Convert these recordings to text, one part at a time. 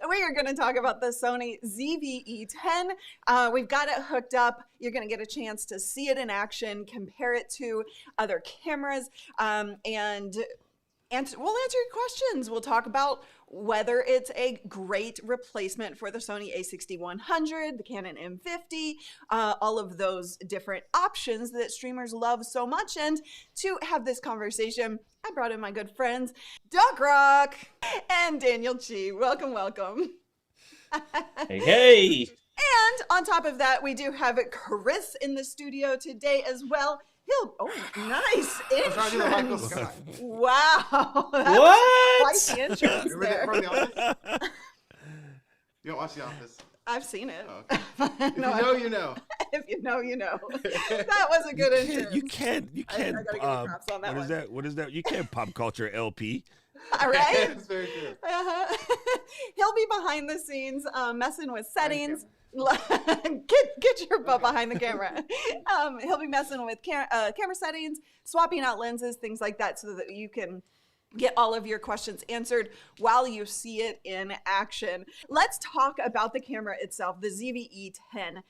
We are going to talk about the Sony ZVE10. We've got it hooked up. You're going to get a chance to see it in action, compare it to other cameras, and we'll answer your questions. We'll talk about whether it's a great replacement for the Sony A6100, the Canon M50, all of those different options that streamers love so much. And to have this conversation, I brought in my good friends, Doc Rock and Daniel Chi. Welcome, welcome. Hey, hey. And on top of that, we do have Chris in the studio today as well. Nice entrance. Wow. What? Quite the entrance there. You don't watch The Office? I've seen it. Oh, okay. If No, you know, you know. If you know, you know. That was a good entrance. You can't. I gotta give you props on that what is one. that? What is that? You can't pop culture LP. All right. That's very true. He'll be behind the scenes messing with settings. Get your butt behind the camera. He'll be messing with camera settings, swapping out lenses, things like that, so that you can get all of your questions answered while you see it in action. Let's talk about the camera itself, the ZVE10,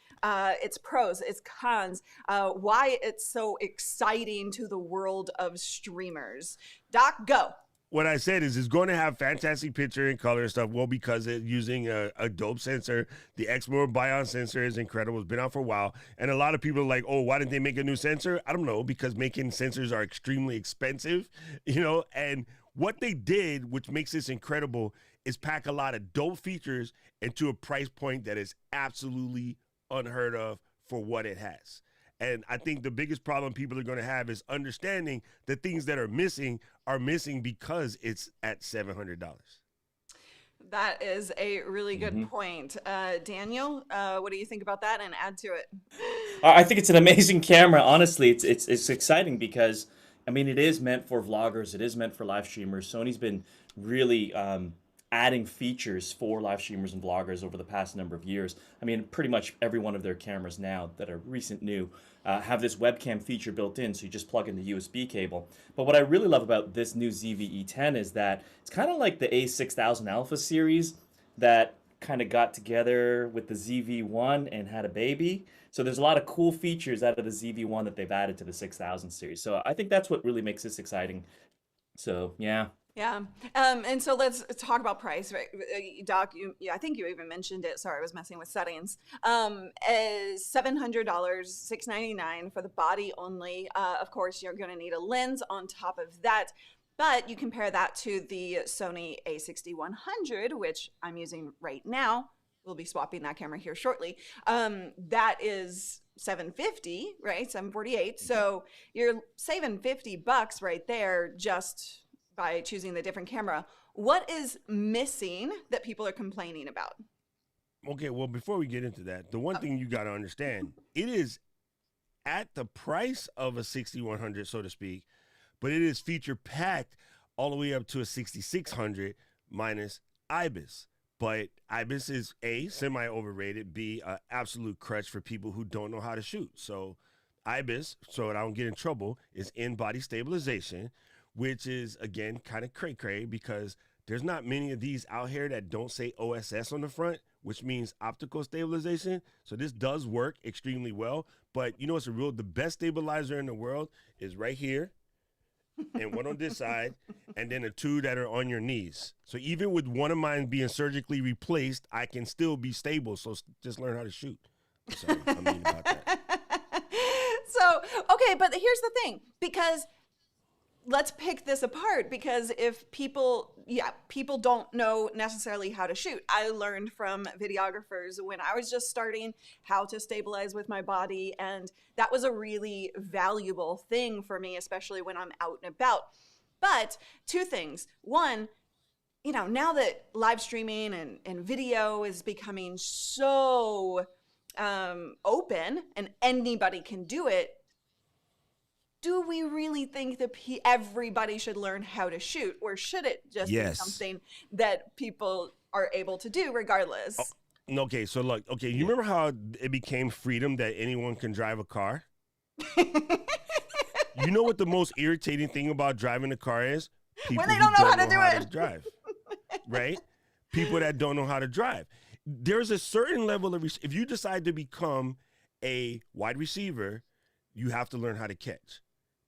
its pros, its cons, why it's so exciting to the world of streamers. Doc, go. What I said is it's going to have fantastic picture and color and stuff. Well, because it's using a dope sensor. The X-Mode Bion sensor is incredible. It's been out for a while. And a lot of people are like, oh, why didn't they make a new sensor? I don't know, because making sensors are extremely expensive, you know? And what they did, which makes this incredible, is pack a lot of dope features into a price point that is absolutely unheard of for what it has. And I think the biggest problem people are going to have is understanding the things that are missing because it's at $700. That is a really good point. Daniel, what do you think about that, and add to it? I think it's an amazing camera. Honestly, it's exciting because, I mean, it is meant for vloggers. It is meant for live streamers. Sony's been really adding features for live streamers and vloggers over the past number of years. I mean, pretty much every one of their cameras now that are recent new have this webcam feature built in, so you just plug in the USB cable. But what I really love about this new ZVE10 is that it's kind of like the A6000 Alpha series that kind of got together with the ZV-1 and had a baby. So there's a lot of cool features out of the ZV-1 that they've added to the 6000 series. So I think that's what really makes this exciting. So, yeah. Yeah. And so let's talk about price, right? Doc, I think you even mentioned it. Sorry, I was messing with settings. Is $700, $699 for the body only. Of course, you're going to need a lens on top of that. But you compare that to the Sony A6100, which I'm using right now. We'll be swapping that camera here shortly. That is $750, right? $748. So you're saving $50 right there just by choosing the different camera. What is missing that people are complaining about? Okay, well, before we get into that, the one thing you got to understand, it is at the price of a 6100, so to speak, but it is feature packed all the way up to a 6600 minus IBIS. But IBIS is A, semi-overrated, B, absolute crutch for people who don't know how to shoot. So IBIS, so that I don't get in trouble, is in-body stabilization, which is, again, kind of cray-cray because there's not many of these out here that don't say OSS on the front, which means optical stabilization. So this does work extremely well. But you know what's the best stabilizer in the world is right here and one on this side and then the two that are on your knees. So even with one of mine being surgically replaced, I can still be stable. So just learn how to shoot. So I mean about that. So, okay, but here's the thing, because let's pick this apart, because if people don't know necessarily how to shoot. I learned from videographers when I was just starting how to stabilize with my body, and that was a really valuable thing for me, especially when I'm out and about. But two things. One, you know, now that live streaming and video is becoming so open and anybody can do it, do we really think that everybody should learn how to shoot, or should it just be something that people are able to do regardless? Oh, okay, so look, you remember how it became freedom that anyone can drive a car? You know what the most irritating thing about driving a car is? People when they don't know how to do how it. to drive, right? people that don't know how to drive. There's a certain level of, if you decide to become a wide receiver, you have to learn how to catch.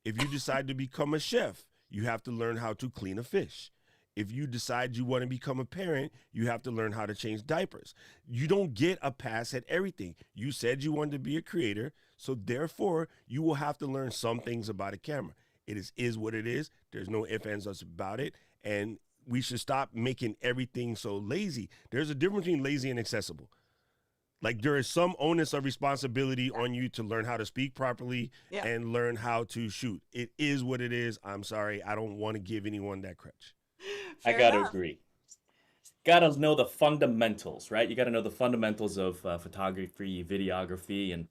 If you decide to become a chef, you have to learn how to clean a fish. If you decide you want to become a parent, you have to learn how to change diapers. You don't get a pass at everything. You said you wanted to be a creator, so therefore you will have to learn some things about a camera. It is what it is. There's no ifs, ands, or buts about it. And we should stop making everything so lazy. There's a difference between lazy and accessible. Like, there is some onus of responsibility on you to learn how to speak properly and learn how to shoot. It is what it is. I'm sorry. I don't want to give anyone that crutch. I gotta agree. Gotta know the fundamentals, right? You gotta know the fundamentals of photography, videography, and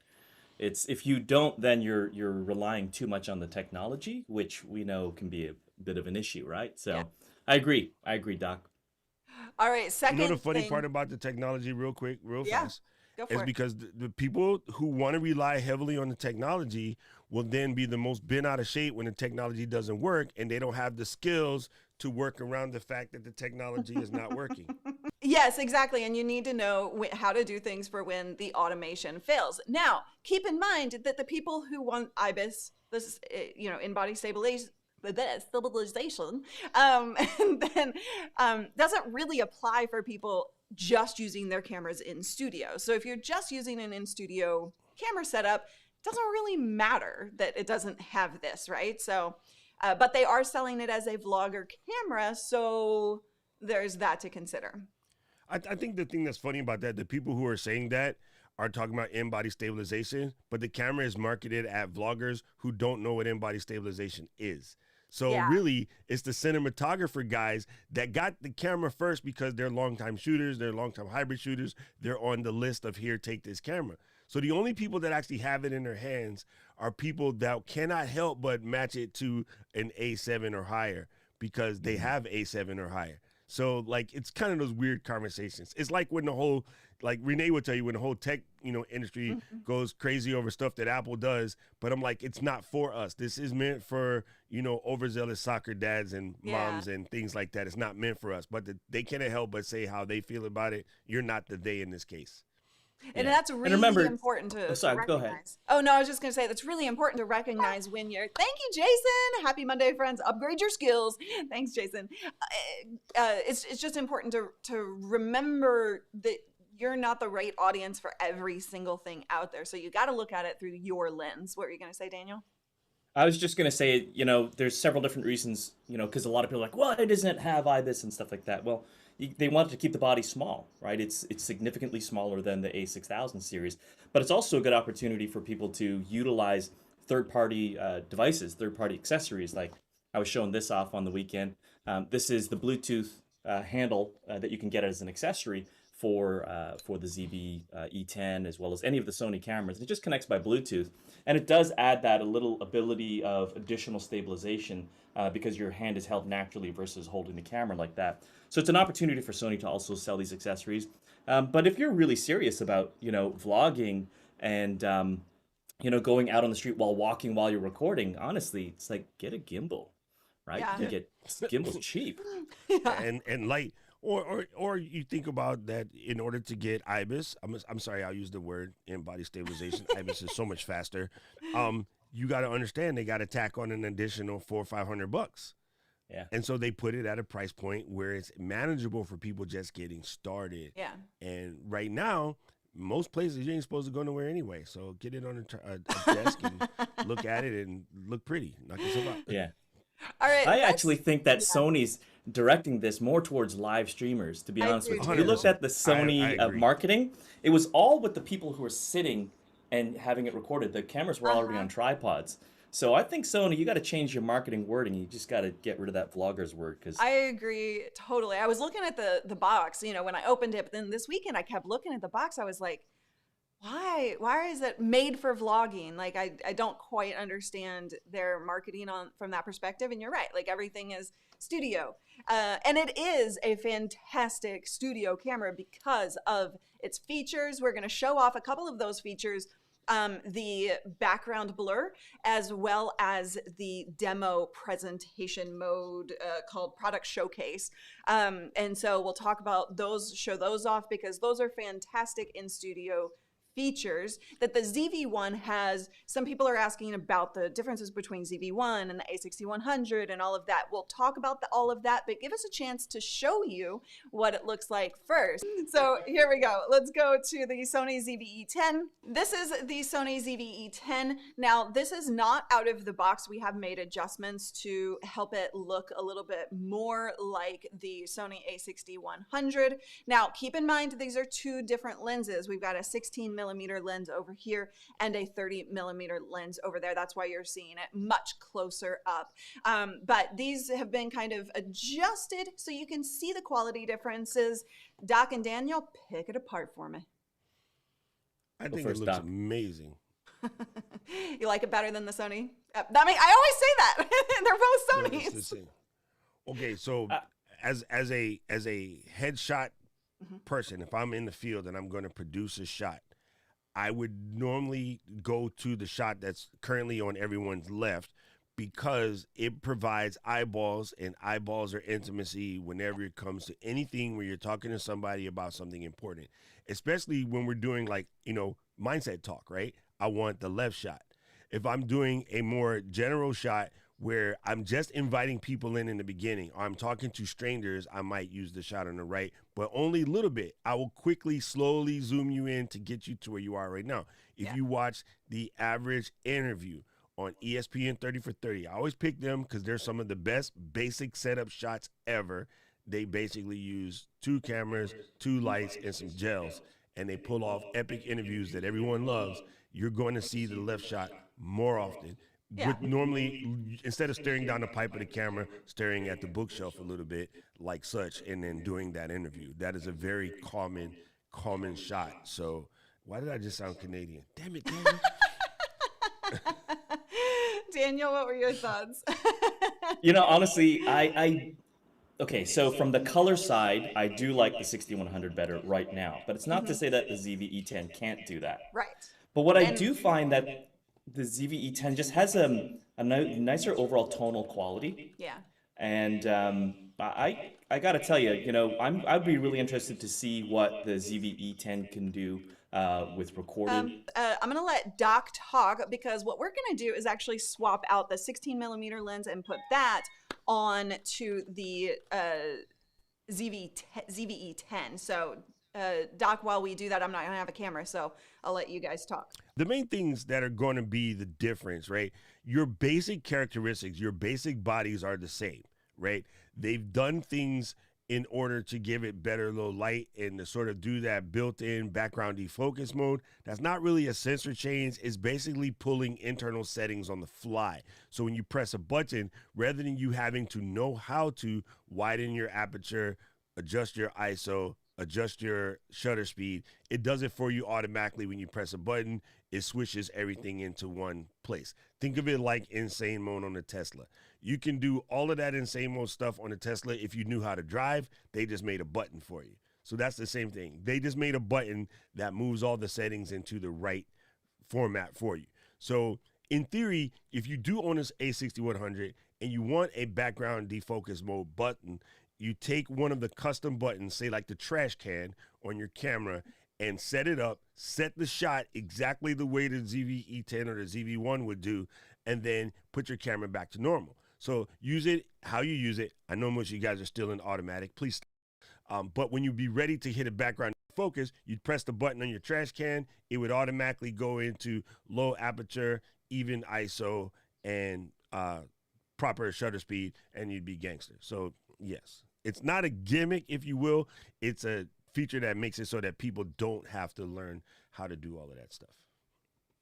if you don't, then you're relying too much on the technology, which we know can be a bit of an issue, right? So I agree, Doc. All right, second. You know the funny part about the technology, real quick, real fast, is because the people who want to rely heavily on the technology will then be the most bent out of shape when the technology doesn't work, and they don't have the skills to work around the fact that the technology is not working. Yes, exactly. And you need to know how to do things for when the automation fails. Now, keep in mind that the people who want IBIS, this, in-body stabilization, and then doesn't really apply for people just using their cameras in studio. So if you're just using an in-studio camera setup, it doesn't really matter that it doesn't have this, right? So, but they are selling it as a vlogger camera, so there's that to consider. I think the thing that's funny about that, the people who are saying that are talking about in-body stabilization, but the camera is marketed at vloggers who don't know what in-body stabilization is. So really, it's the cinematographer guys that got the camera first because they're longtime shooters, they're longtime hybrid shooters, they're on the list of here, take this camera. So the only people that actually have it in their hands are people that cannot help but match it to an A7 or higher because they have A7 or higher. So, like, it's kind of those weird conversations. It's like when the whole, like Renee would tell you, when the whole tech, industry goes crazy over stuff that Apple does. But I'm like, it's not for us. This is meant for, overzealous soccer dads and moms and things like that. It's not meant for us. But they cannot help but say how they feel about it. You're not the they in this case. And that's really important to recognize. Go ahead. Oh, no, I was just going to say that's really important to recognize when you're, thank you, Jason. Happy Monday, friends. Upgrade your skills. Thanks, Jason. It's just important to remember that you're not the right audience for every single thing out there. So you got to look at it through your lens. What were you going to say, Daniel? I was just going to say, there's several different reasons, because a lot of people are like, well, it doesn't have IBIS and stuff like that. Well, they wanted to keep the body small, right? It's significantly smaller than the A6000 series, but it's also a good opportunity for people to utilize third-party devices, third-party accessories. Like I was showing this off on the weekend. This is the Bluetooth handle that you can get as an accessory for the ZV-E10 as well as any of the Sony cameras. It just connects by Bluetooth, and it does add that a little ability of additional stabilization because your hand is held naturally versus holding the camera like that. So it's an opportunity for Sony to also sell these accessories. But if you're really serious about vlogging and going out on the street while walking while you're recording, honestly, it's like get a gimbal, right? Yeah. You can get gimbals cheap and light. Or you think about that in order to get IBIS, I'm sorry, I'll use the word in-body stabilization. IBIS is so much faster. You got to understand they got to tack on an additional $400 or $500. Yeah. And so they put it at a price point where it's manageable for people just getting started. Yeah. And right now, most places you ain't supposed to go nowhere anyway. So get it on a desk and look at it and look pretty. Knock yourself out. Yeah. All right. I actually think that Sony's directing this more towards live streamers, to be honest with you. If you looked at the Sony marketing, it was all with the people who were sitting and having it recorded. The cameras were already on tripods. So I think Sony, you got to change your marketing wording. You just got to get rid of that vlogger's word. Cause I agree totally. I was looking at the box, when I opened it, but then this weekend I kept looking at the box. I was like, why is it made for vlogging? Like, I don't quite understand their marketing from that perspective. And you're right. Like, everything is studio. And it is a fantastic studio camera because of its features. We're going to show off a couple of those features the background blur, as well as the demo presentation mode called Product Showcase. And so we'll talk about those, show those off, because those are fantastic in-studio features that the ZV-1 has. Some people are asking about the differences between ZV-1 and the A6100 and all of that. We'll talk about all of that, but give us a chance to show you what it looks like first. So here we go. Let's go to the Sony ZVE10. This is the Sony ZVE10. Now, this is not out of the box. We have made adjustments to help it look a little bit more like the Sony A6100. Now, keep in mind, these are two different lenses. We've got a 16mm lens over here and a 30mm lens over there. That's why you're seeing it much closer up. But these have been kind of adjusted so you can see the quality differences. Doc and Daniel, pick it apart for me. I think it looks amazing. You like it better than the Sony? I mean, I always say that. They're both Sonys. Okay, so as a headshot person, if I'm in the field and I'm going to produce a shot, I would normally go to the shot that's currently on everyone's left, because it provides eyeballs, and eyeballs are intimacy whenever it comes to anything where you're talking to somebody about something important, especially when we're doing, like, you know, mindset talk, right? I want the left shot. If I'm doing a more general shot where I'm just inviting people in the beginning, or I'm talking to strangers, I might use the shot on the right, but only a little bit. I will quickly, slowly zoom you in to get you to where you are right now. If you watch the average interview on ESPN 30 for 30, I always pick them because they're some of the best basic setup shots ever. They basically use 2 cameras, 2 lights, and some gels, and they pull off epic interviews that everyone loves. You're going to see the left shot more often. With normally, instead of staring down the pipe of the camera, staring at the bookshelf a little bit, like such, and then doing that interview. That is a very common shot. So why did I just sound Canadian? Damn it, Daniel. Daniel, what were your thoughts? You know, honestly, okay, so from the color side, I do like the 6100 better right now, but it's not to say that the ZVE10 can't do that. Right. But what I do find that the ZVE10 just has a nicer overall tonal quality. Yeah. And I gotta tell you, you know, I'd be really interested to see what the ZVE10 can do with recording. I'm gonna let Doc talk, because what we're gonna do is actually swap out the 16mm lens and put that on to the ZVE10. So Doc, while we do that, I'm not gonna have a camera, so I'll let you guys talk. The main things that are going to be the difference, right? Your basic characteristics, your basic bodies are the same, right? They've done things in order to give it better low light and to sort of do that built-in background defocus mode. That's not really a sensor change. It's basically pulling internal settings on the fly. So when you press a button, rather than you having to know how to widen your aperture, adjust your ISO, adjust your shutter speed, it does it for you automatically. When you press a button, it switches everything into one place. Think of it like insane mode on the Tesla. You can do all of that insane mode stuff on the Tesla if you knew how to drive. They just made a button for you. So that's the same thing. They just made a button that moves all the settings into the right format for you. So in theory, if you do own this A6100 and you want a background defocus mode button, you take one of the custom buttons, say like the trash can on your camera, and set it up, set the shot exactly the way the ZVE10 or the ZV-1 would do, and then put your camera back to normal. So use it how you use it. I know most of you guys are still in automatic. Please stop. But when you be ready to hit a background focus, you'd press the button on your trash can. It would automatically go into low aperture, even ISO, and proper shutter speed, and you'd be gangster. So yes, it's not a gimmick, if you will. It's a feature that makes it so that people don't have to learn how to do all of that stuff.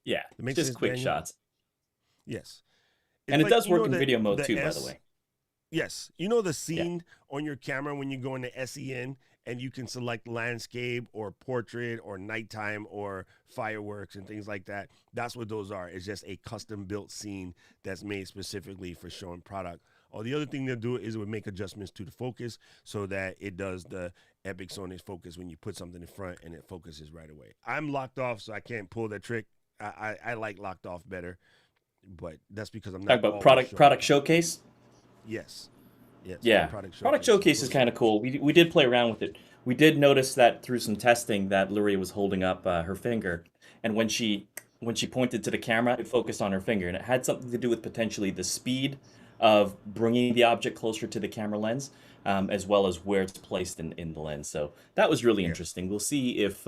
Yeah, makes just sense, quick Daniel? shots. Yes. And it does you know, work in video mode too, by the way. Yes. You know the scene on your camera when you go into SEN and you can select landscape or portrait or nighttime or fireworks and things like that? That's what those are. It's just a custom built scene that's made specifically for showing product. Or the other thing they'll do is it would make adjustments to the focus so that it does the epic Sony focus when you put something in front and it focuses right away. I'm locked off, so I can't pull that trick. I like locked off better, but that's because I'm Talk not about always showing product off. showcase. Yes, yes, Yeah, product product showcase is showcase is cool. kind of cool. We did play around with it. We did notice that through some testing that Luria was holding up her finger, and when she pointed to the camera, it focused on her finger, and it had something to do with potentially the speed of bringing the object closer to the camera lens, as well as where it's placed in the lens. So that was really Yeah. interesting. We'll see if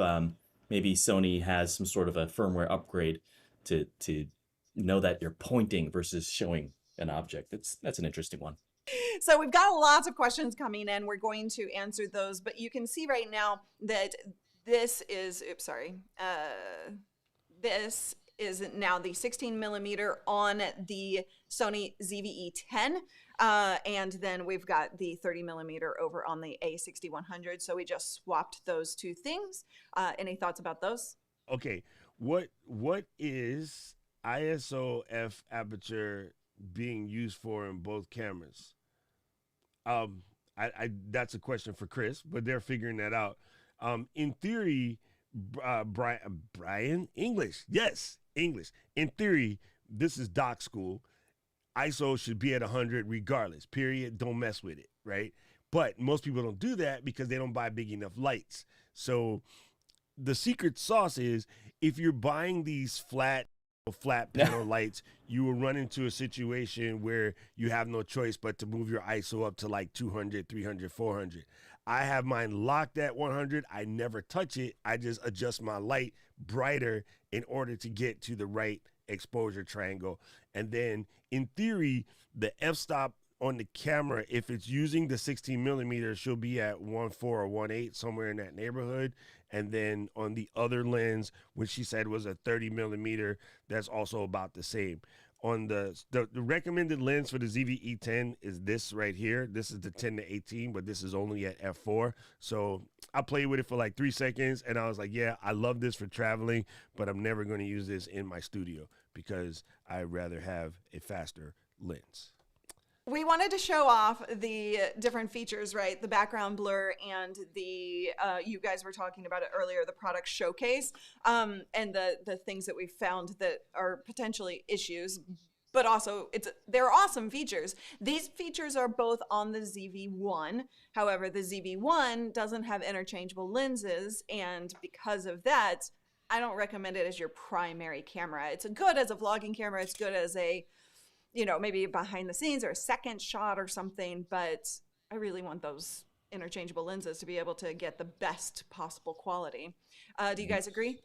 maybe Sony has some sort of a firmware upgrade to know that you're pointing versus showing an object. That's an interesting one. So we've got lots of questions coming in. We're going to answer those, but you can see right now that this is, oops, sorry. This is now the 16 millimeter on the Sony ZVE10. And then we've got the 30 millimeter over on the A6100. So we just swapped those two things. Any thoughts about those? Okay, what is ISO f aperture being used for in both cameras? I that's a question for Chris, but they're figuring that out. In theory, Brian English, yes, English. In theory, this is doc school. ISO should be at 100 regardless. Period. Don't mess with it, right? But most people don't do that because they don't buy big enough lights. So the secret sauce is if you're buying these flat panel lights, you will run into a situation where you have no choice but to move your ISO up to like 200, 300, 400. I have mine locked at 100. I never touch it. I just adjust my light brighter in order to get to the right exposure triangle. And then in theory, the f-stop on the camera, if it's using the 16 millimeter, she'll be at 1.4 or 1.8, somewhere in that neighborhood. And then on the other lens, which she said was a 30 millimeter, that's also about the same. On the recommended lens for the ZVE10 is this right here. This is the 10 to 18, but this is only at f4. So I played with it for like 3 seconds, and I was like, yeah, I love this for traveling, but I'm never going to use this in my studio because I'd rather have a faster lens. We wanted to show off the different features, right? The background blur and the, you guys were talking about it earlier, the product showcase, and the things that we found that are potentially issues, but also they're awesome features. These features are both on the ZV-1. However, the ZV-1 doesn't have interchangeable lenses, and because of that, I don't recommend it as your primary camera. It's good as a vlogging camera. It's good as a, you know, maybe behind the scenes or a second shot or something, but I really want those interchangeable lenses to be able to get the best possible quality. Do you guys agree?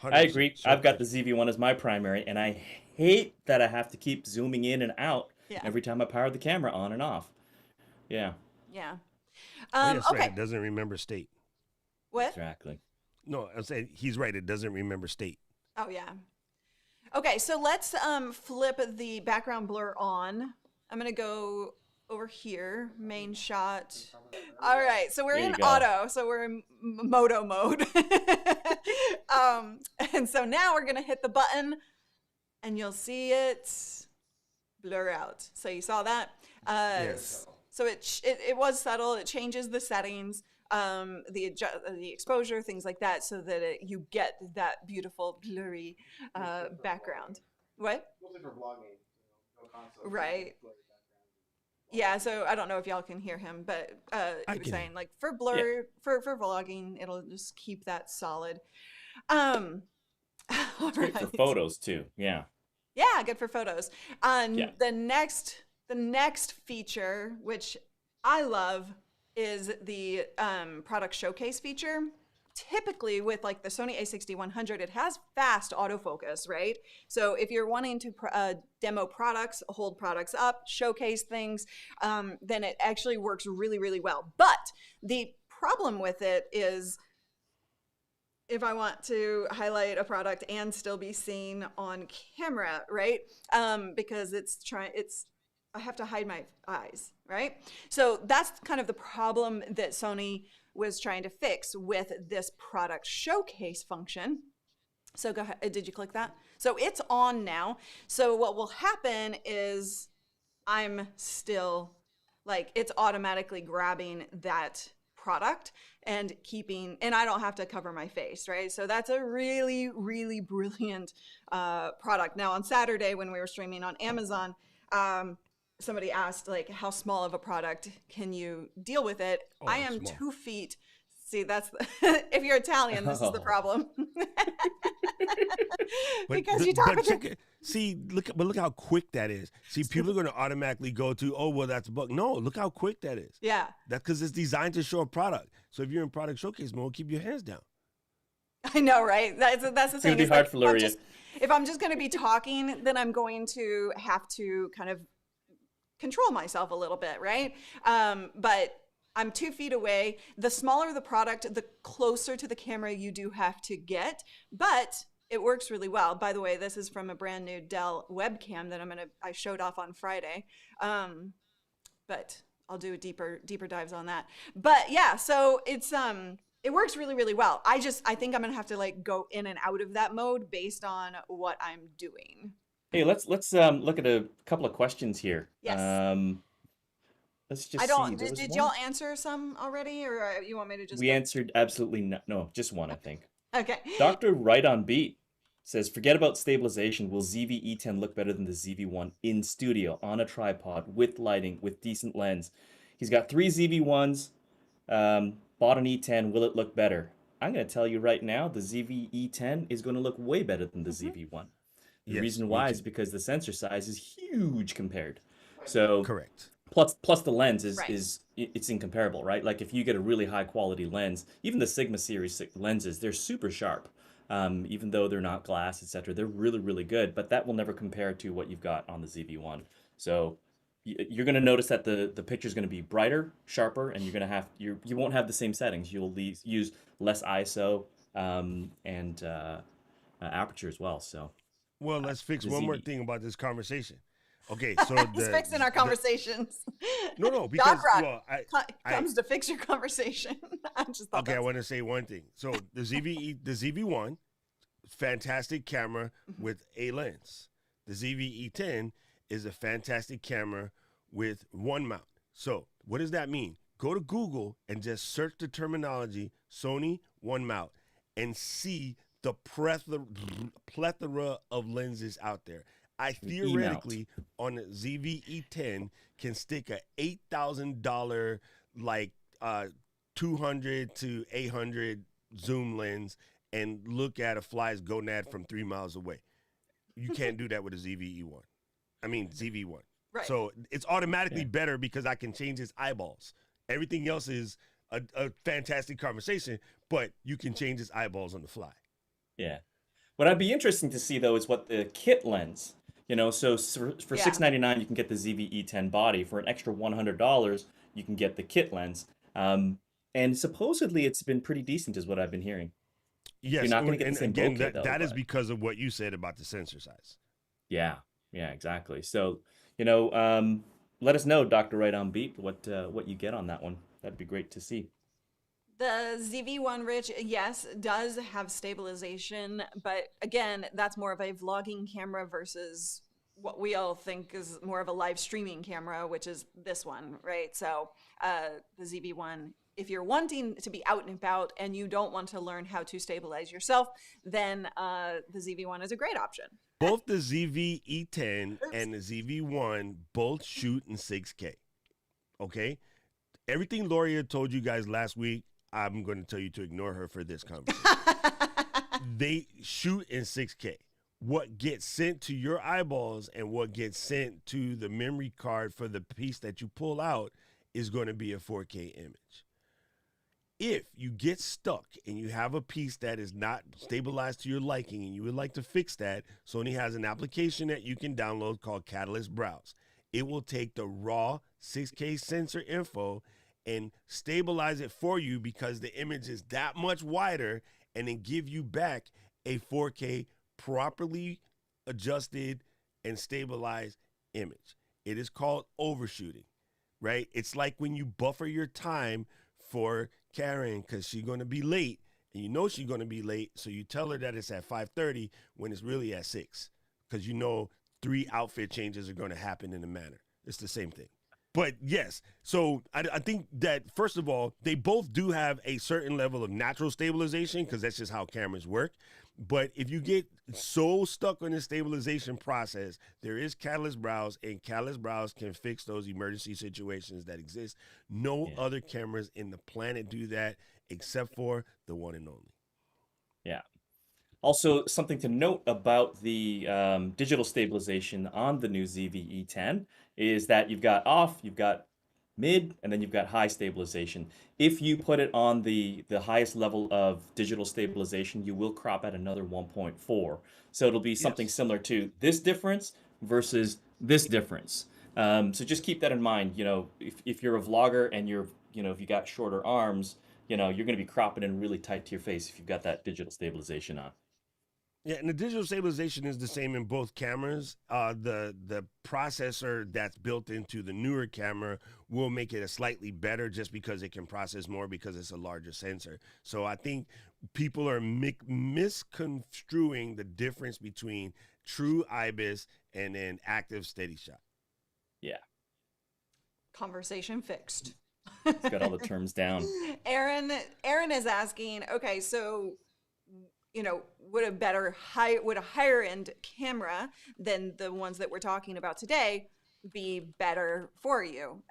I agree. So I've got the ZV-1 as my primary, and I hate that I have to keep zooming in and out every time I power the camera on and off. Yeah. Yeah. yes, Okay. right. It doesn't remember state. What? Exactly. No, I'm saying he's right. It doesn't remember state. Oh, yeah. Okay, so let's flip the background blur on. I'm going to go over here, main shot. All right, so we're There in you go. auto, so we're in moto mode. And so now we're going to hit the button, and you'll see it blur out. So you saw that? Yes. So it was subtle. It changes the settings, the exposure, things like that, so that you get that beautiful blurry background. What? Mostly for vlogging. No console. Right. Yeah, so I don't know if y'all can hear him, but he was saying like for blur, for vlogging, it'll just keep that solid. It's great for photos too. Yeah. Yeah, good for photos. The next feature, which I love, is the product showcase feature. Typically with like the Sony A6100, it has fast autofocus, right? So if you're wanting to demo products, hold products up, showcase things, then it actually works really, really well. But the problem with it is if I want to highlight a product and still be seen on camera, right? Because I have to hide my eyes, right? So that's kind of the problem that Sony was trying to fix with this product showcase function. So go ahead, did you click that? So it's on now. So what will happen is I'm still, like, it's automatically grabbing that product and and I don't have to cover my face, right? So that's a really, really brilliant product. Now on Saturday when we were streaming on Amazon, somebody asked like, how small of a product can you deal with it? Oh, I am small. 2 feet. See, that's if you're Italian, this is the problem. Because you talk about look how quick that is. See, people are going to automatically go to, oh, well, that's a bug. No, look how quick that is. Yeah. That's because it's designed to show a product. So if you're in product showcase mode, keep your hands down. I know, right? That's the thing. It's gonna be hard for Luria. If I'm just going to be talking, then I'm going to have to kind of control myself a little bit, right? But I'm 2 feet away. The smaller the product, the closer to the camera you do have to get, but it works really well. By the way, this is from a brand new Dell webcam that I showed off on Friday. But I'll do deeper dives on that. But yeah, so it works really, really well. I think I'm gonna have to like go in and out of that mode based on what I'm doing. Hey, let's look at a couple of questions here. Yes. Let's just see. Did y'all answer some already, or you want me to just? We answered absolutely no, just one, I think. Okay. Dr. Right on Beat says, forget about stabilization. Will ZV-E10 look better than the ZV-1 in studio, on a tripod, with lighting, with decent lens? He's got 3 ZV-1s, bought an E10. Will it look better? I'm going to tell you right now, the ZV-E10 is going to look way better than the ZV-1. The reason why is because the sensor size is huge compared. So correct. Plus the lens is Right. It's incomparable, right? Like if you get a really high quality lens, even the Sigma series lenses, they're super sharp. Even though they're not glass, etc., they're really, really good. But that will never compare to what you've got on the ZV-1. So you're going to notice that the picture is going to be brighter, sharper, and you won't have the same settings. You'll use less ISO and aperture as well. So. Well, let's fix one more thing about this conversation. Okay, so He's fixing our conversations. No, because Doc Rock well, comes to fix your conversation. I just thought. Okay, I want to say one thing. So the ZV-1, fantastic camera with a lens. The ZV-E10 is a fantastic camera with one mount. So what does that mean? Go to Google and just search the terminology Sony one mount and see the plethora of lenses out there. I theoretically on the ZV-E10 can stick a $8,000 like 200 to 800 zoom lens and look at a fly's gonad from 3 miles away. You can't do that with a ZV-E1. I mean ZV-1. Right. So it's automatically better because I can change its eyeballs. Everything else is a fantastic conversation, but you can change its eyeballs on the fly. Yeah. What I'd be interesting to see though is what the kit lens. So for $699 you can get the ZV-E10 body. For an extra $100 you can get the kit lens. And supposedly it's been pretty decent, is what I've been hearing. Yes, you're not going to get the same again, bokeh, that is because of what you said about the sensor size. Yeah, exactly. So let us know, Dr. Right on Beat, what you get on that one. That'd be great to see. The ZV-1, Rich, yes, does have stabilization, but again, that's more of a vlogging camera versus what we all think is more of a live streaming camera, which is this one, right? So the ZV-1, if you're wanting to be out and about and you don't want to learn how to stabilize yourself, then the ZV-1 is a great option. Both the ZV-E10 and the ZV-1 both shoot in 6K, okay? Everything Loria told you guys last week, I'm going to tell you to ignore her for this conversation. They shoot in 6K. What gets sent to your eyeballs and what gets sent to the memory card for the piece that you pull out is going to be a 4K image. If you get stuck and you have a piece that is not stabilized to your liking and you would like to fix that, Sony has an application that you can download called Catalyst Browse. It will take the raw 6K sensor info and stabilize it for you because the image is that much wider, and then give you back a 4K properly adjusted and stabilized image. It is called overshooting, right? It's like when you buffer your time for Karen because she's going to be late, and you know she's going to be late, so you tell her that it's at 5:30 when it's really at 6 because you know 3 outfit changes are going to happen in a manner. It's the same thing. But yes, so I think that first of all, they both do have a certain level of natural stabilization because that's just how cameras work. But if you get so stuck on the stabilization process, there is Catalyst Browse, and Catalyst Browse can fix those emergency situations that exist. No other cameras in the planet do that except for the one and only. Yeah. Also, something to note about the digital stabilization on the new ZVE10 is that you've got off, you've got mid, and then you've got high stabilization. If you put it on the highest level of digital stabilization, you will crop at another 1.4. So it'll be something similar to this difference versus this difference. So just keep that in mind. You know, if you're a vlogger and you're, you know, if you got shorter arms, you know, you're going to be cropping in really tight to your face if you've got that digital stabilization on. Yeah, and the digital stabilization is the same in both cameras. The processor that's built into the newer camera will make it a slightly better just because it can process more because it's a larger sensor. So I think people are misconstruing the difference between true IBIS and then active steady shot. Yeah. Conversation fixed. It's got all the terms down. Aaron is asking, okay, so, you know, would a higher end camera than the ones that we're talking about today be better for you?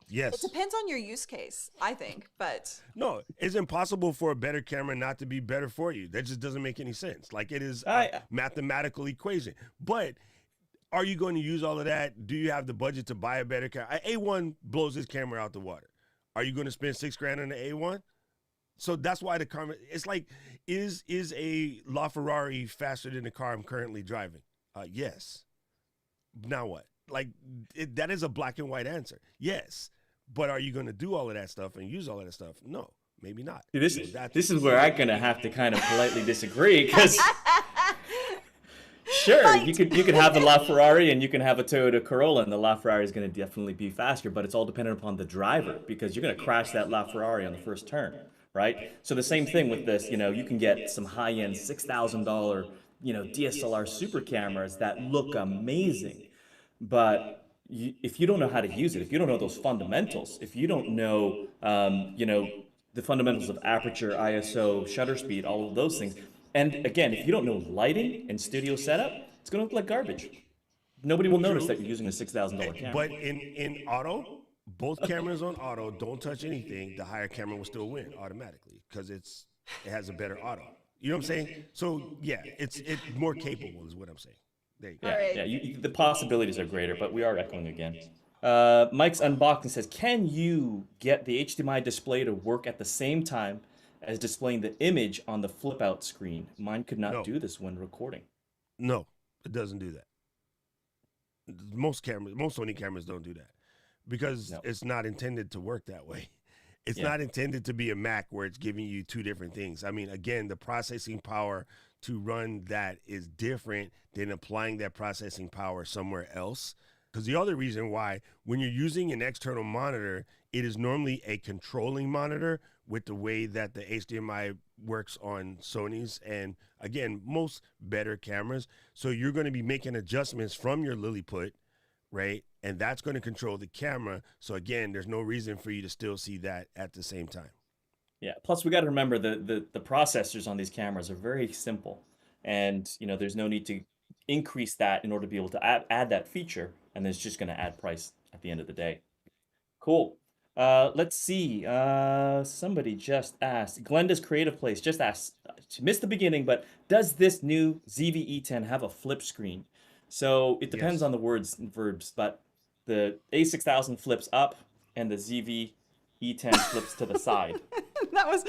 Yes. It depends on your use case, I think, but no, it's impossible for a better camera not to be better for you. That just doesn't make any sense. Like it is a mathematical equation. But are you going to use all of that? Do you have the budget to buy a better camera? A1 blows his camera out the water. Are you going to spend $6,000 on the A1? So that's why the car, it's like, is a LaFerrari faster than the car I'm currently driving? Yes. Now what? Like, that is a black and white answer. Yes. But are you going to do all of that stuff and use all of that stuff? No, maybe not. See, this is where I'm going to have to kind of politely disagree because sure, you could have the LaFerrari and you can have a Toyota Corolla, and the LaFerrari is going to definitely be faster, but it's all dependent upon the driver because you're going to crash that LaFerrari on the first turn, right? So the same thing with this, you know, you can get some high-end $6,000, you know, DSLR super cameras that look amazing, but if you don't know how to use it, if you don't know those fundamentals, if you don't know, you know, the fundamentals of aperture, ISO, shutter speed, all of those things. And again, if you don't know lighting and studio setup, it's going to look like garbage. Nobody will notice that you're using a $6,000 camera. But in auto, both cameras on auto, don't touch anything, the higher camera will still win automatically because it has a better auto. You know what I'm saying? So yeah, it's more capable is what I'm saying. There you go. Yeah, the possibilities are greater, but we are echoing again. Mike's Unboxing says, can you get the HDMI display to work at the same time as displaying the image on the flip out screen? Mine could not do this when recording. No, it doesn't do that. Most Sony cameras don't do that because it's not intended to work that way. It's not intended to be a Mac where it's giving you two different things. I mean, again, the processing power to run that is different than applying that processing power somewhere else. Because the other reason why, when you're using an external monitor, it is normally a controlling monitor with the way that the HDMI works on Sony's and, again, most better cameras. So you're going to be making adjustments from your Lilliput, right? And that's going to control the camera. So, again, there's no reason for you to still see that at the same time. Yeah, plus we got to remember the processors on these cameras are very simple. And, you know, there's no need to increase that in order to be able to add that feature. And it's just going to add price at the end of the day. Cool. Let's see. Somebody just asked. Glenda's Creative Place just asked. She missed the beginning, but does this new ZVE10 have a flip screen? So it depends on the words and verbs, but the A6000 flips up and the ZVE10 flips to the side. that was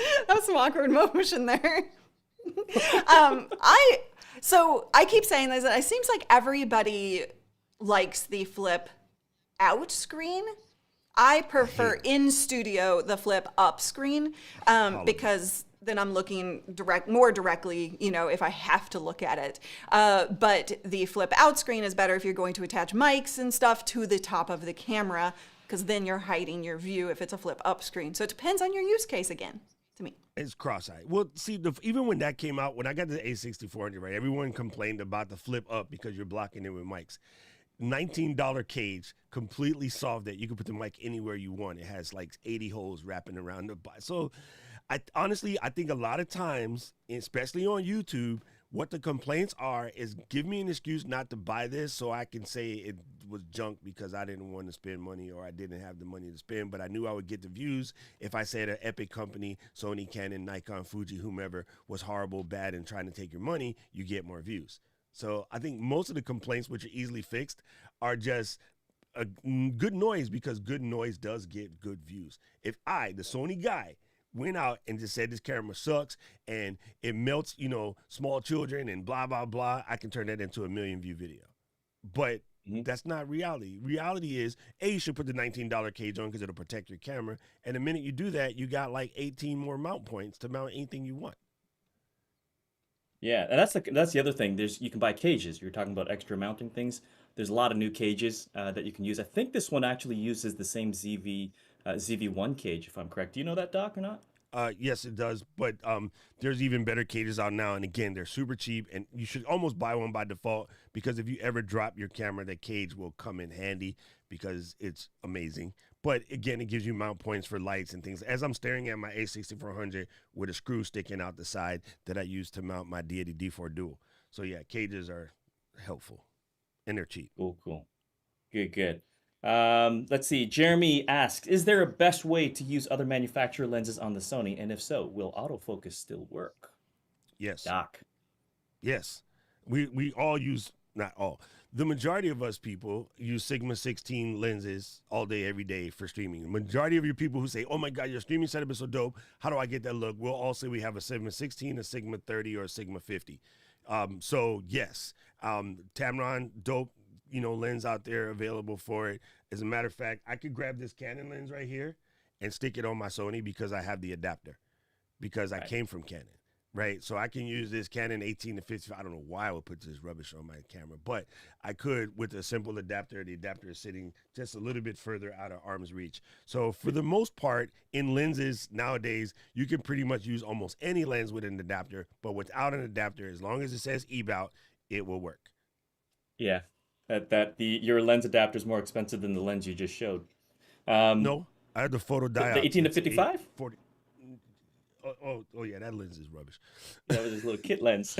some awkward motion there. I keep saying this, and it seems like everybody likes the flip out screen. I prefer in studio the flip up screen because then I'm looking more directly, you know, if I have to look at it. But the flip out screen is better if you're going to attach mics and stuff to the top of the camera, because then you're hiding your view if it's a flip up screen. So it depends on your use case again, to me. It's cross-eyed. Well, see, even when that came out, when I got the A6400, right, everyone complained about the flip up because you're blocking it with mics. $19 cage completely solved that. You can put the mic anywhere you want. It has like 80 holes wrapping around the body. So I think a lot of times, especially on YouTube, what the complaints are is give me an excuse not to buy this so I can say it was junk because I didn't want to spend money or I didn't have the money to spend, but I knew I would get the views if I said an epic company, Sony, Canon, Nikon, Fuji, whomever, was horrible, bad, and trying to take your money, you get more views. So I think most of the complaints, which are easily fixed, are just a good noise, because good noise does get good views. If I, the Sony guy, went out and just said this camera sucks and it melts, small children and blah, blah, blah, I can turn that into a 1 million view video. But that's not reality. Reality is, you should put the $19 cage on because it'll protect your camera. And the minute you do that, you got like 18 more mount points to mount anything you want. Yeah, and that's the other thing. You can buy cages. You're talking about extra mounting things. There's a lot of new cages that you can use. I think this one actually uses the same ZV-1 cage, if I'm correct. Do you know that, Doc, or not? Yes, it does. But there's even better cages out now. And again, they're super cheap. And you should almost buy one by default, because if you ever drop your camera, that cage will come in handy because it's amazing. But again, it gives you mount points for lights and things. As I'm staring at my A6400 with a screw sticking out the side that I use to mount my Deity D4 Dual. So yeah, cages are helpful and they're cheap. Cool. Good. Let's see. Jeremy asks, is there a best way to use other manufacturer lenses on the Sony? And if so, will autofocus still work? Yes. Doc. Yes. We all use, not all, the majority of us people use Sigma 16 lenses all day, every day for streaming. The majority of your people who say, oh my God, your streaming setup is so dope, how do I get that look? We'll all say we have a Sigma 16, a Sigma 30, or a Sigma 50. So yes, Tamron, dope, lens out there available for it. As a matter of fact, I could grab this Canon lens right here and stick it on my Sony because I have the adapter, because I came from Canon. Right, so I can use this Canon 18 to 55. I don't know why I would put this rubbish on my camera, but I could with a simple adapter. The adapter is sitting just a little bit further out of arm's reach. So for the most part, in lenses nowadays, you can pretty much use almost any lens with an adapter, but without an adapter, as long as it says EBOUT, it will work. Yeah, your lens adapter is more expensive than the lens you just showed. No, I had the photo diode. The 18 to 55? 40. Oh yeah, that lens is rubbish. That was his little kit lens.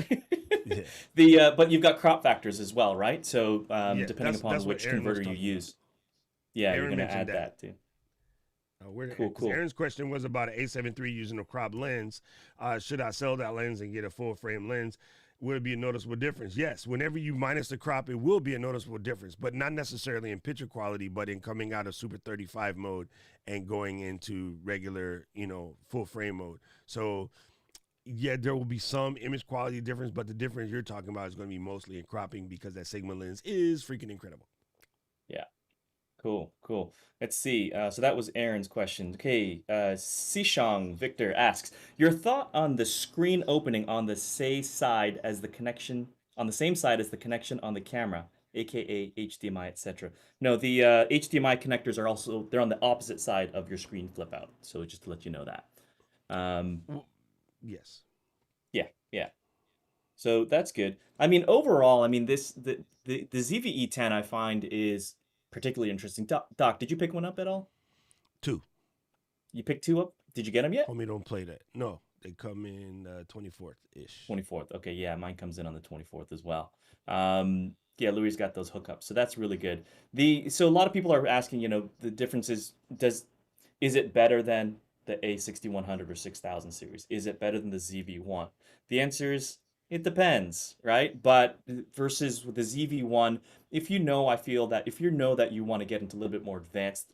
Yeah. But you've got crop factors as well, right? So depending upon that's which Aaron converter you use, you're going to add that too. Cool. Aaron's question was about an A7 III using a crop lens. Should I sell that lens and get a full frame lens? Will it be a noticeable difference? Yes. Whenever you minus the crop, it will be a noticeable difference, but not necessarily in picture quality, but in coming out of Super 35 mode and going into regular, full frame mode. So yeah, there will be some image quality difference, but the difference you're talking about is going to be mostly in cropping, because that Sigma lens is freaking incredible. Yeah. Cool. Let's see. So that was Aaron's question. Okay. Sishang Victor asks, your thought on the screen opening on the same side as the connection on the camera, aka HDMI, etc. No, the HDMI connectors are they're on the opposite side of your screen flip out. So just to let you know that. Yes. Yeah. So that's good. I mean, overall, the ZVE10 I find is particularly interesting. Doc, did you pick one up at all? 2. You picked 2 up? Did you get them yet? Homie, don't play that. No, they come in 24th-ish. 24th. Okay, yeah, mine comes in on the 24th as well. Yeah, Louis got those hookups, so that's really good. So a lot of people are asking, the difference is it better than the A6100 or 6000 series? Is it better than the ZV-1? The answer is, it depends, right? But versus with the ZV-1, if you know that you want to get into a little bit more advanced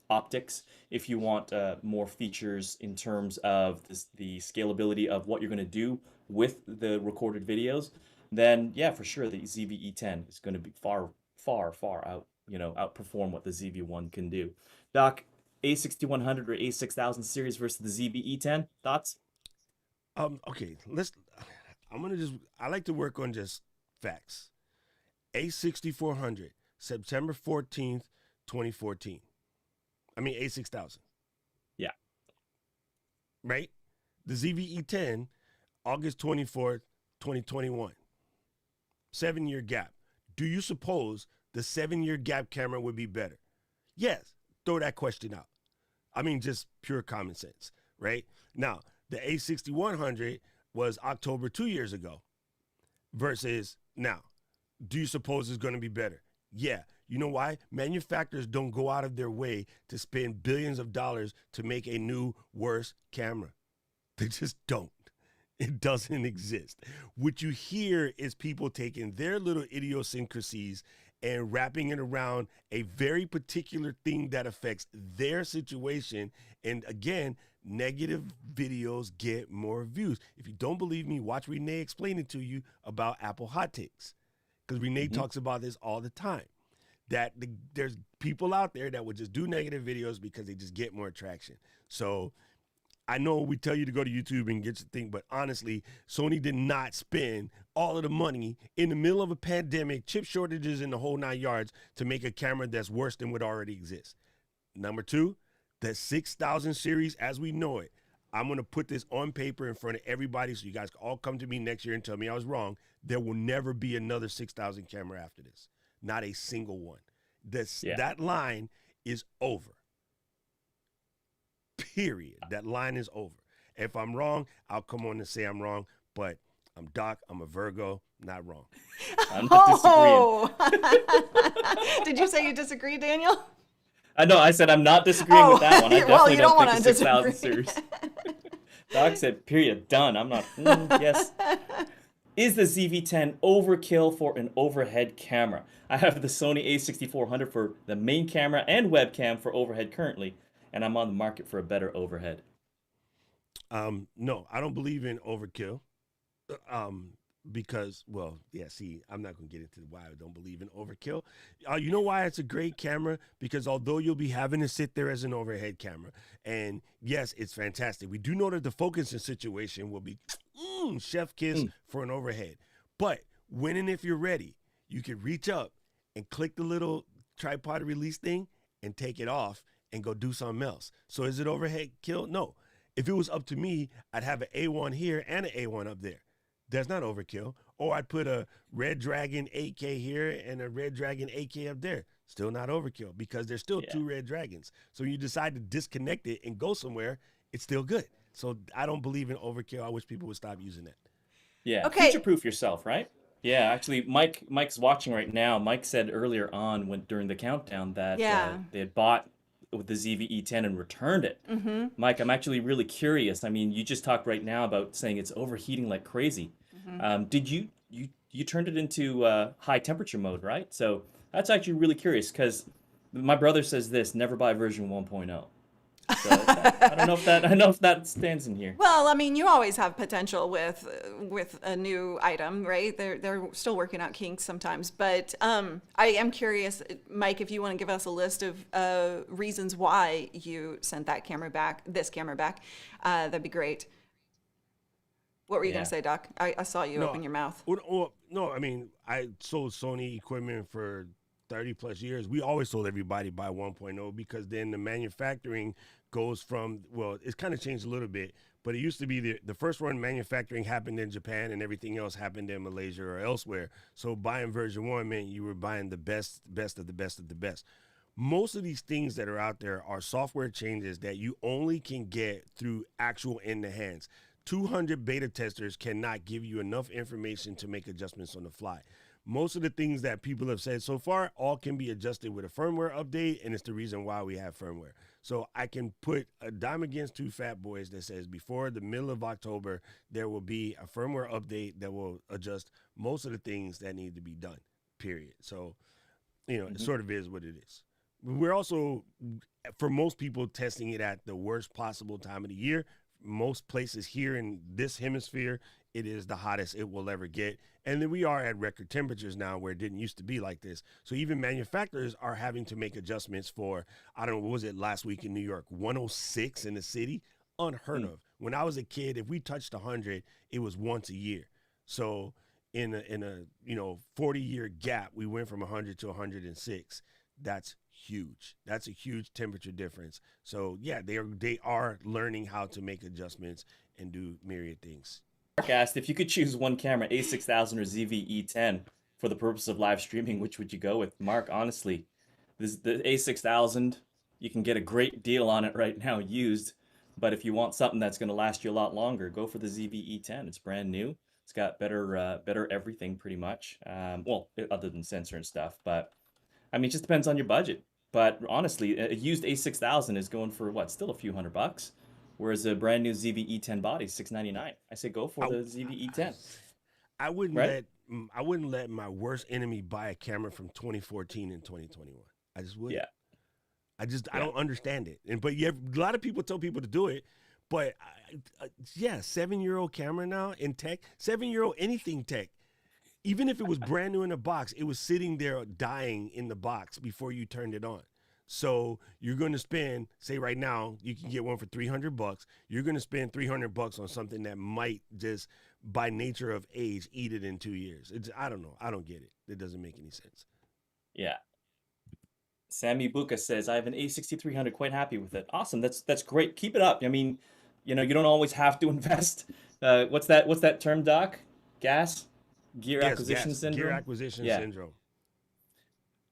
optics, if you want more features in terms of the scalability of what you're going to do with the recorded videos, then yeah, for sure, the ZVE10 is going to be far out, outperform what the ZV-1 can do. Doc, A6100 or A6000 series versus the ZVE10, thoughts? Okay, I like to work on just facts. A6400, September 14th, 2014. A6000. Yeah. Right? The ZVE10, August 24th, 2021. 7-year gap. Do you suppose the 7-year gap camera would be better? Yes, throw that question out. I mean, just pure common sense, right? Now, the A6100 was October 2 years ago versus now. Do you suppose it's going to be better? Yeah. You know why? Manufacturers don't go out of their way to spend billions of dollars to make a new, worse camera. They just don't. It doesn't exist. What you hear is people taking their little idiosyncrasies and wrapping it around a very particular thing that affects their situation. And again, negative videos get more views. If you don't believe me, watch Renee explain it to you about Apple hot takes. Because Renee talks about this all the time. There's people out there that would just do negative videos because they just get more traction. So I know we tell you to go to YouTube and get your thing, but honestly, Sony did not spend all of the money in the middle of a pandemic, chip shortages in the whole 9 yards to make a camera that's worse than what already exists. Number two, the 6000 series as we know it. I'm going to put this on paper in front of everybody so you guys can all come to me next year and tell me I was wrong. There will never be another 6000 camera after this. Not a single one. That line is over. Period. That line is over. If I'm wrong, I'll come on and say I'm wrong, but I'm Doc, I'm a Virgo, not wrong. I'm not disagreeing. Did you say you disagree, Daniel? No, I said I'm not disagreeing with that one. I definitely you don't don't want think to the 6000 disagree. series. Doc said, period, done. I'm not, yes. Is the ZV-10 overkill for an overhead camera? I have the Sony A6400 for the main camera and webcam for overhead currently, and I'm on the market for a better overhead. No, I don't believe in overkill. Because, well, yeah, see, I'm not going to get into why I don't believe in overkill. You know why it's a great camera? Because although you'll be having to sit there as an overhead camera, and yes, it's fantastic. We do know that the focusing situation will be chef kiss for an overhead. But when and if you're ready, you can reach up and click the little tripod release thing and take it off and go do something else. So is it overhead kill? No. If it was up to me, I'd have an A1 here and an A1 up there. That's not overkill. Or I'd put a Red Dragon 8K here and a Red Dragon 8K up there. Still not overkill because there's still two Red Dragons. So when you decide to disconnect it and go somewhere, it's still good. So I don't believe in overkill. I wish people would stop using that. Yeah, okay. Future-proof yourself, right? Yeah, actually, Mike's watching right now. Mike said earlier on during the countdown that they had bought with the ZVE10 and returned it. Mike, I'm actually really curious. I mean, you just talked right now about saying it's overheating like crazy. Did you turned it into high temperature mode, right? So that's actually really curious because my brother says this: never buy version 1.0. So I don't know if that stands in here. Well, I mean, you always have potential with a new item, right? They're still working out kinks sometimes, but I am curious, Mike, if you want to give us a list of reasons why you sent this camera back, that'd be great. What were you going to say, Doc? I saw you open your mouth. No, I mean, I sold Sony equipment for 30 plus years. We always told everybody buy 1.0 because then the manufacturing goes from, well, it's kind of changed a little bit, but it used to be the first one manufacturing happened in Japan and everything else happened in Malaysia or elsewhere. So buying version 1 meant you were buying the best of the best of the best. Most of these things that are out there are software changes that you only can get through actual in the hands. 200 beta testers cannot give you enough information to make adjustments on the fly. Most of the things that people have said so far all can be adjusted with a firmware update, and it's the reason why we have firmware. So I can put a dime against two fat boys that says before the middle of October, there will be a firmware update that will adjust most of the things that need to be done, period. So, it sort of is what it is. We're also, for most people, testing it at the worst possible time of the year. Most places here in this hemisphere, it is the hottest it will ever get. And then we are at record temperatures now where it didn't used to be like this. So even manufacturers are having to make adjustments for, I don't know, what was it last week in New York? 106 in the city? Unheard of. When I was a kid, if we touched 100, it was once a year. So in a 40-year gap, we went from 100 to 106. That's huge. That's a huge temperature difference. So yeah, they are learning how to make adjustments and do myriad things. Mark asked if you could choose one camera, A6000 or ZVE10, for the purpose of live streaming, which would you go with? Mark, honestly, the A6000, you can get a great deal on it right now used. But if you want something that's going to last you a lot longer, go for the ZVE10. It's brand new. It's got better everything pretty much. Well, other than sensor and stuff. But I mean, it just depends on your budget. But honestly, a used A6000 is going for what? Still a few $100, whereas a brand new ZVE10 body is $699. I say go for the ZVE10. I wouldn't let my worst enemy buy a camera from 2014 and 2021. I just wouldn't. Yeah. I don't understand it. But a lot of people tell people to do it. But 7-year-old camera now in tech, 7-year-old anything tech. Even if it was brand new in a box, it was sitting there dying in the box before you turned it on. So you're going to spend, say right now, you can get one for $300. You're going to spend $300 on something that might just, by nature of age, eat it in 2 years. I don't know. I don't get it. It doesn't make any sense. Yeah. Sammy Buka says, I have an A6300, quite happy with it. Awesome. That's great. Keep it up. I mean, you don't always have to invest. What's that term, Doc? Gear acquisition syndrome? Gear acquisition syndrome.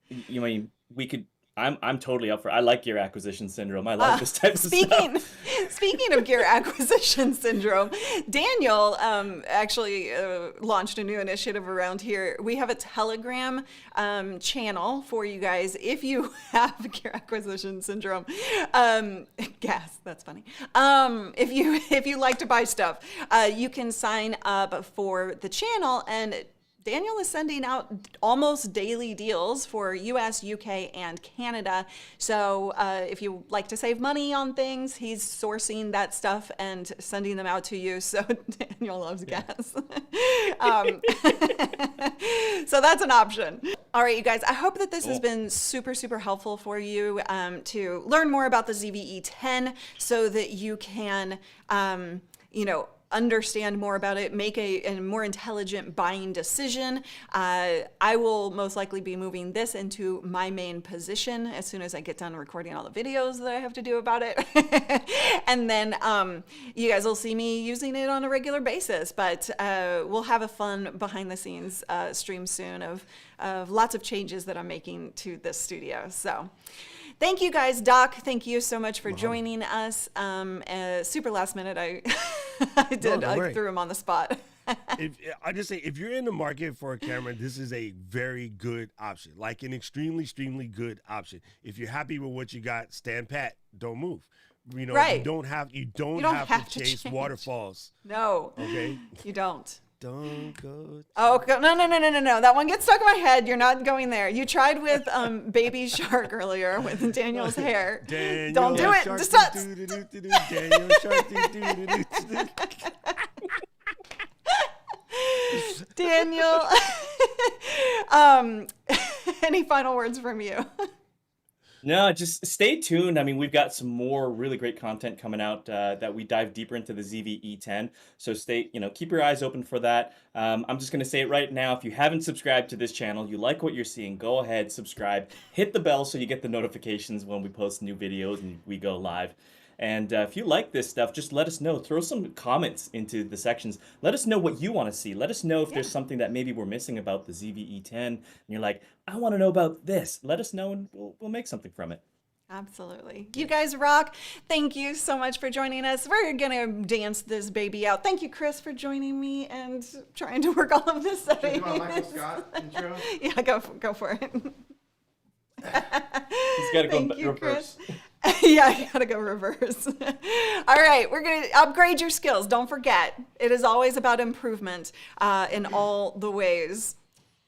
You mean, we could... I'm totally up for it. I like gear acquisition syndrome. I like this type of stuff. Speaking of gear acquisition syndrome, Daniel actually launched a new initiative around here. We have a Telegram channel for you guys if you have gear acquisition syndrome. That's funny. If you like to buy stuff, you can sign up for the channel, and Daniel is sending out almost daily deals for US, UK, and Canada. So if you like to save money on things, he's sourcing that stuff and sending them out to you. So Daniel loves gas. So that's an option. All right, you guys, I hope that this has been super, super helpful for you to learn more about the ZVE10 so that you can, understand more about it, make a more intelligent buying decision. I will most likely be moving this into my main position as soon as I get done recording all the videos that I have to do about it. And then you guys will see me using it on a regular basis, but we'll have a fun behind the scenes stream soon of lots of changes that I'm making to this studio. So thank you guys. Doc, thank you so much for joining us. Super last minute, I threw him on the spot. I just say, if you're in the market for a camera, this is a very good option, like an extremely, extremely good option. If you're happy with what you got, stand pat, don't move. Right. You don't have to chase waterfalls. No. Okay. You don't. Don't go. Oh, no. That one gets stuck in my head. You're not going there. You tried with Baby Shark earlier with Daniel's hair. Don't do it. Just stop. Daniel Shark. Daniel. Any final words from you? No, just stay tuned. I mean, we've got some more really great content coming out that we dive deeper into the ZVE10. So keep your eyes open for that. I'm just going to say it right now. If you haven't subscribed to this channel, you like what you're seeing, go ahead, subscribe, hit the bell so you get the notifications when we post new videos and we go live. And if you like this stuff, just let us know. Throw some comments into the sections. Let us know what you want to see. Let us know if there's something that maybe we're missing about the ZVE10. And you're like, I want to know about this. Let us know and we'll make something from it. Absolutely. You guys rock. Thank you so much for joining us. We're going to dance this baby out. Thank you, Chris, for joining me and trying to work all of this setting. You want Michael Scott intro? Yeah, go for it. He's got to go reverse. Yeah, you gotta go reverse. All right, we're gonna upgrade your skills. Don't forget, it is always about improvement in all the ways.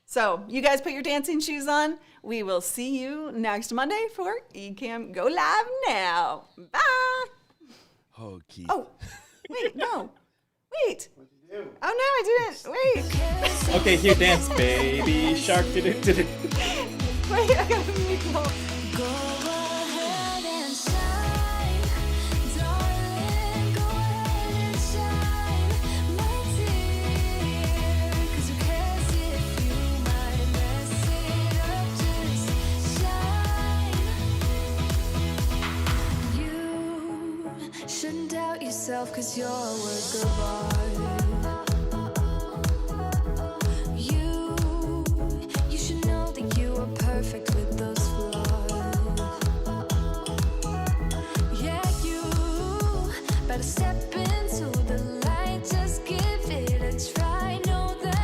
So you guys put your dancing shoes on. We will see you next Monday for ECAMM Go Live Now. Bye. Okay. Oh, wait, no. Wait. What'd you do? Oh, no, I didn't. Wait. Okay, here, dance, Baby Shark. Wait, I gotta make it. Go ahead and shine, darling, go ahead and shine, my dear, 'cause who cares if you might mess it up, just shine. You shouldn't doubt yourself, 'cause you're a work of art. You perfect with